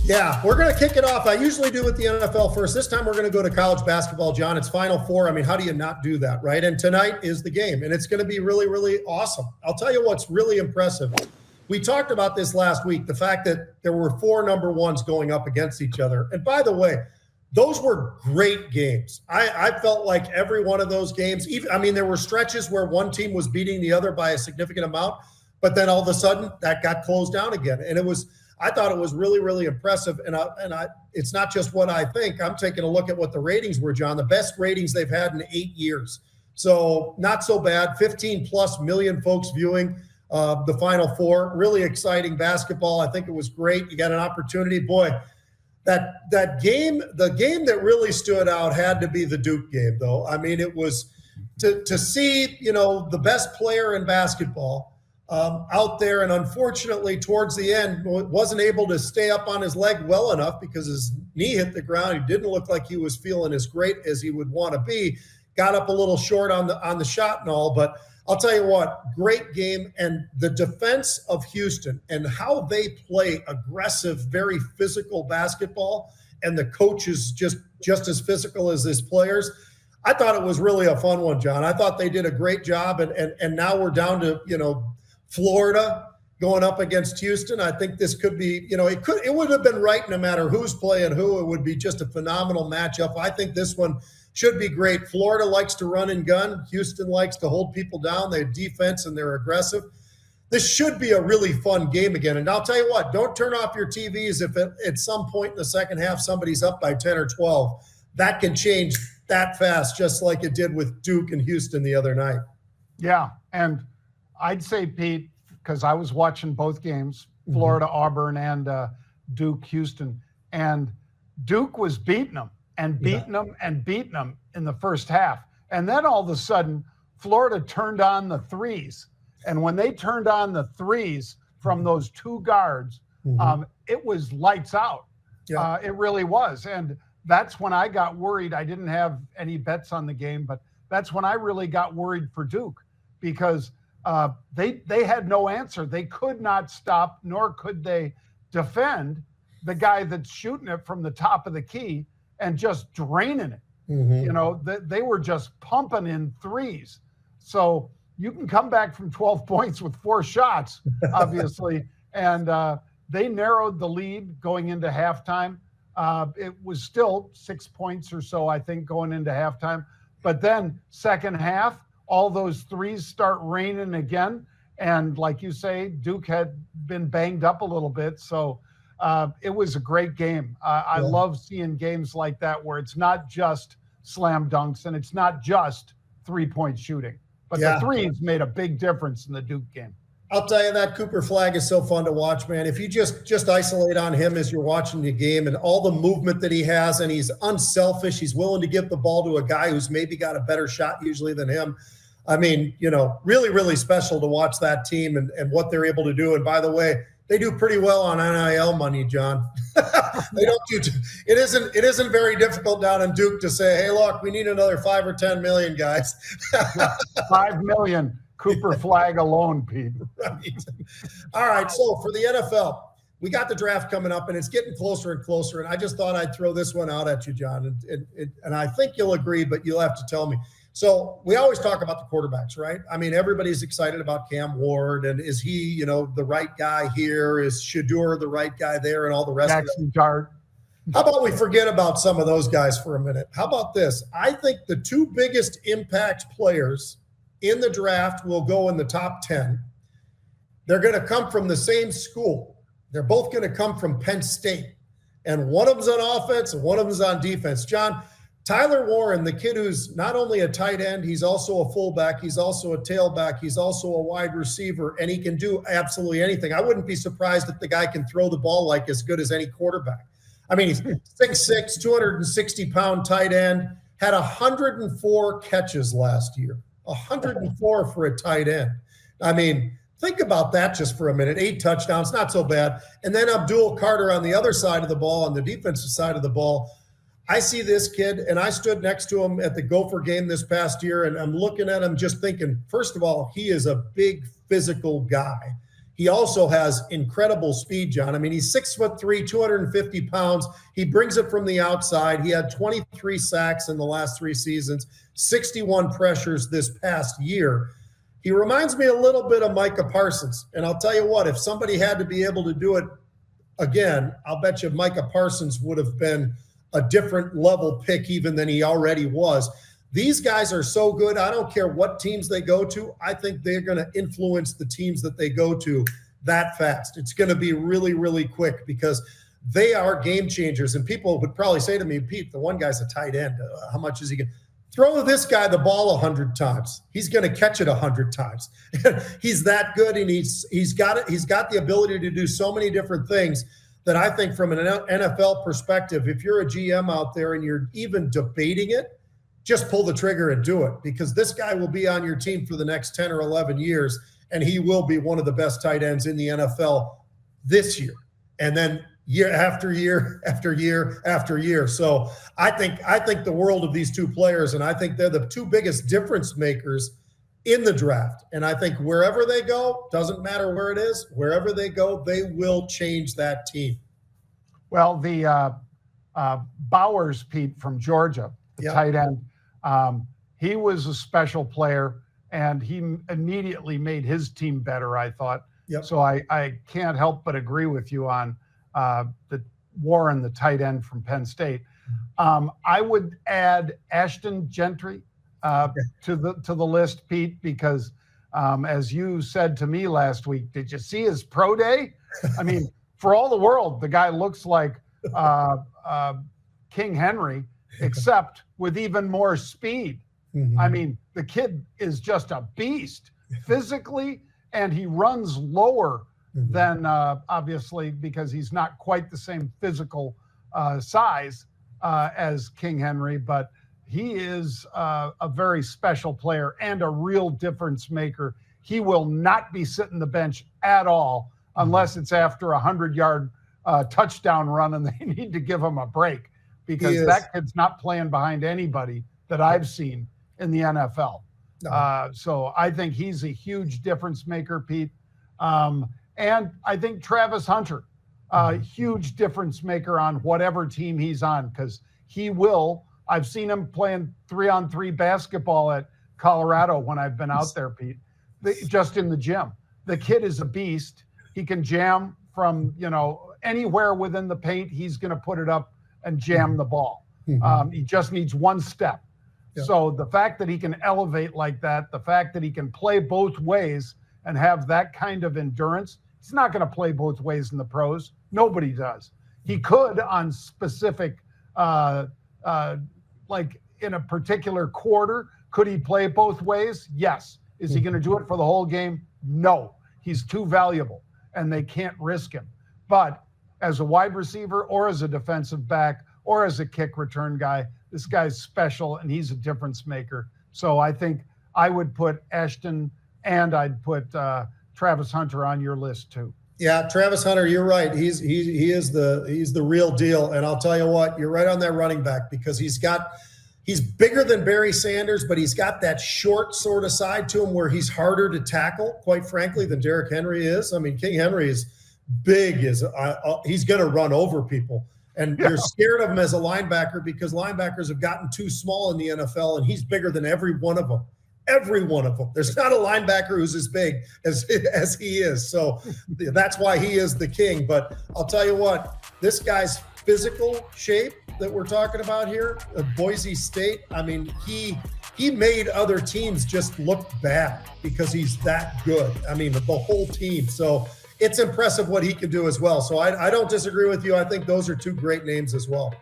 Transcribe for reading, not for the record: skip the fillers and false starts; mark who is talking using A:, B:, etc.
A: Yeah, we're going to kick it off. I usually do with the NFL first. This time we're going to go to college basketball, John. It's Final Four. I mean, how do you not do that, right? And tonight is the game, and it's going to be really, really awesome. I'll tell you what's really impressive. We talked about this last week, the fact that there were 4 number ones going up against each other. And by the way, those were great games. I felt like every one of those games, there were stretches where one team was beating the other by a significant amount, but then all of a sudden that got closed down again. And I thought it was really, really impressive. And it's not just what I think. I'm taking a look at what the ratings were, John. The best ratings they've had in 8 years. So not so bad. 15+ million folks viewing the Final Four. Really exciting basketball. I think it was great. You got an opportunity. Boy, that game, the game that really stood out had to be the Duke game, though. I mean, it was to see, the best player in basketball out there, and unfortunately towards the end wasn't able to stay up on his leg well enough because his knee hit the ground. He didn't look like he was feeling as great as he would want to be. Got up a little short on the shot and all, but I'll tell you what, great game. And the defense of Houston and how they play aggressive, very physical basketball, and the coach is just as physical as his players. I thought it was really a fun one, John. I thought they did a great job, and now we're down to Florida going up against Houston. I think this could be, it would have been right no matter who's playing who. It would be just a phenomenal matchup. I think this one should be great. Florida likes to run and gun. Houston likes to hold people down. They have defense and they're aggressive. This should be a really fun game again. And I'll tell you what, don't turn off your TVs if at some point in the second half somebody's up by 10 or 12. That can change that fast, just like it did with Duke and Houston the other night.
B: Yeah, and I'd say, Pete, because I was watching both games, Florida, Auburn, and Duke, Houston, and Duke was beating them and beating them in the first half. And then all of a sudden, Florida turned on the threes. And when they turned on the threes from those 2 guards, it was lights out. Yeah. It really was. And that's when I got worried. I didn't have any bets on the game, but that's when I really got worried for Duke, because they had no answer. They could not stop, nor could they defend the guy that's shooting it from the top of the key and just draining it. They were just pumping in threes. So you can come back from 12 points with 4 shots, obviously. And they narrowed the lead going into halftime. It was still 6 points or so, I think, going into halftime. But then second half, all those threes start raining again. And like you say, Duke had been banged up a little bit. So it was a great game. I love seeing games like that where it's not just slam dunks and it's not just 3-point shooting. But the threes made a big difference in the Duke game.
A: I'll tell you, that Cooper Flag is so fun to watch, man. If you just isolate on him as you're watching the game and all the movement that he has, and he's unselfish, he's willing to give the ball to a guy who's maybe got a better shot usually than him. I mean, really, really special to watch that team and what they're able to do. And by the way, they do pretty well on NIL money, John. They don't do. It isn't very difficult down in Duke to say, hey, look, we need another 5 or 10 million, guys.
B: 5 million. Cooper Flag alone, Pete.
A: Right. All right. So for the NFL, we got the draft coming up, and it's getting closer and closer. And I just thought I'd throw this one out at you, John. And I think you'll agree, but you'll have to tell me. So we always talk about the quarterbacks, right? I mean, everybody's excited about Cam Ward, and is he, the right guy here? Is Shadur the right guy there, and all the rest
B: Jackson
A: of it?
B: Dart.
A: How about we forget about some of those guys for a minute? How about this? I think the 2 biggest impact players in the draft will go in the top 10. They're going to come from the same school. They're both going to come from Penn State. And one of them's on offense and one of them's on defense. John, Tyler Warren, the kid who's not only a tight end, he's also a fullback, he's also a tailback, he's also a wide receiver, and he can do absolutely anything. I wouldn't be surprised if the guy can throw the ball like as good as any quarterback. I mean, he's 6'6", 260-pound tight end, had 104 catches last year. 104 for a tight end. I mean, think about that just for a minute. 8 touchdowns, not so bad. And then Abdul Carter on the other side of the ball, on the defensive side of the ball. I see this kid, and I stood next to him at the Gopher game this past year, and I'm looking at him just thinking, first of all, he is a big physical guy. he also has incredible speed, John. I mean, he's 6'3", 250 pounds. He brings it from the outside. He had 23 sacks in the last 3 seasons, 61 pressures this past year. He reminds me a little bit of Micah Parsons. And I'll tell you what, if somebody had to be able to do it again, I'll bet you Micah Parsons would have been a different level pick even than he already was. These guys are so good. I don't care what teams they go to. I think they're going to influence the teams that they go to that fast. It's going to be really, really quick because they are game changers. And people would probably say to me, Pete, the one guy's a tight end. How much is he going to throw this guy the ball 100 times? He's going to catch it 100 times. He's that good, and he's got it. He's got the ability to do so many different things that I think from an NFL perspective, if you're a GM out there and you're even debating it, just pull the trigger and do it, because this guy will be on your team for the next 10 or 11 years, and he will be one of the best tight ends in the NFL this year. And then year after year after year after year. So I think the world of these two players, and I think they're the two biggest difference makers in the draft. And I think wherever they go, doesn't matter where it is, wherever they go, they will change that team.
B: Well, the Bowers, Pete, from Georgia, the tight end, he was a special player, and he immediately made his team better, I thought.
A: Yep.
B: So I can't help but agree with you on the Warren, the tight end from Penn State. I would add Ashton Gentry to the list, Pete, because as you said to me last week, did you see his pro day? I mean, for all the world, the guy looks like King Henry, except with even more speed.
A: Mm-hmm.
B: I mean, the kid is just a beast physically, and he runs lower than obviously, because he's not quite the same physical size as King Henry, but he is a very special player and a real difference maker. He will not be sitting the bench at all unless it's after a 100-yard touchdown run and they need to give him a break, because that kid's not playing behind anybody that I've seen in the NFL. No. So I think he's a huge difference maker, Pete. And I think Travis Hunter, huge difference maker on whatever team he's on, because he will. I've seen him playing 3-on-3 basketball at Colorado when I've been out there, Pete, just in the gym. The kid is a beast. He can jam from, anywhere within the paint. He's going to put it up and jam the ball. He just needs one step. Yeah. So the fact that he can elevate like that, the fact that he can play both ways and have that kind of endurance, he's not going to play both ways in the pros. Nobody does. He could on specific, like in a particular quarter, could he play both ways? Yes. Is he going to do it for the whole game? No. He's too valuable, and they can't risk him. But as a wide receiver or as a defensive back or as a kick return guy, this guy's special, and he's a difference maker. So I think I would put Ashton, and I'd put Travis Hunter on your list too.
A: Yeah, Travis Hunter, you're right. He's the real deal. And I'll tell you what, you're right on that running back, because he's bigger than Barry Sanders, but he's got that short sort of side to him where he's harder to tackle, quite frankly, than Derrick Henry is. I mean, King Henry is big, he's going to run over people. And you're scared of him as a linebacker because linebackers have gotten too small in the NFL, and he's bigger than every one of them. Every one of them. There's not a linebacker who's as big as he is. So that's why he is the king. But I'll tell you what, this guy's physical shape that we're talking about here at Boise State, I mean, he made other teams just look bad because he's that good. I mean, the whole team. So it's impressive what he can do as well. So I don't disagree with you. I think those are two great names as well.